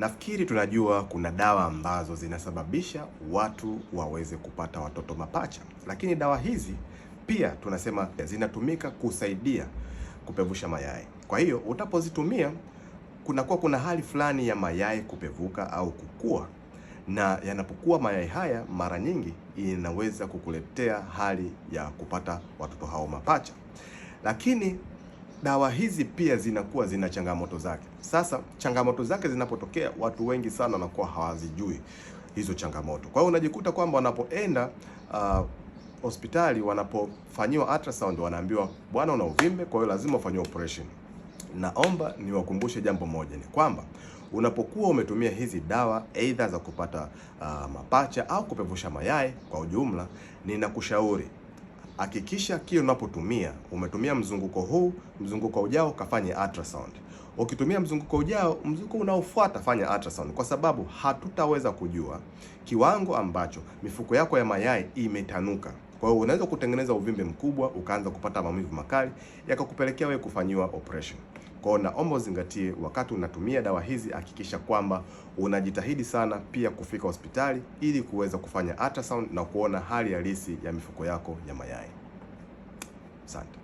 Nafikiri tunajua kuna dawa ambazo zinasababisha watu waweze kupata watoto mapacha, lakini dawa hizi pia tunasema zinatumika kusaidia kupevusha mayai. Kwa hiyo utapozitumia kuna hali fulani ya mayai kupevuka au kukua, na yanapokuwa mayai haya mara nyingi inaweza kukuletea hali ya kupata watoto hao mapacha. Lakini dawa hizi pia zina changamoto zake. Sasa changamoto zake zinapotokea, watu wengi sana wanakuwa hawazijui hizo changamoto. Kwa hiyo unajikuta kwamba wanapoenda hospitali, wanapofanyiwa ultrasound, wanaambiwa bwana, una uvimbe, kwa hiyo lazima ufanyiwe operation. Naomba niwakumbushe jambo moja, ni kwamba unapokuwa umetumia hizi dawa aidha za kupata mapacha au kupevusha mayai kwa ujumla, ninakushauri hakikisha kile unapotumia umetumia mzunguko huu, mzunguko ujao kafanye ultrasound. Ukitumia mzunguko ujao, mzunguko unaofuata fanya ultrasound, kwa sababu hatutaweza kujua kiwango ambacho mifuko yako ya mayai imetanuka. Kwa hiyo unaweza kutengeneza uvimbe mkubwa, ukaanza kupata maumivu makali, yakakupelekea wewe kufanyiwa operation. Kwa hiyo naomba uzingatie wakati unatumia dawa hizi, hakikisha kwamba unajitahidi sana pia kufika hospitali ili kuweza kufanya ultrasound na kuona hali halisi ya mifuko yako ya mayai. Asante.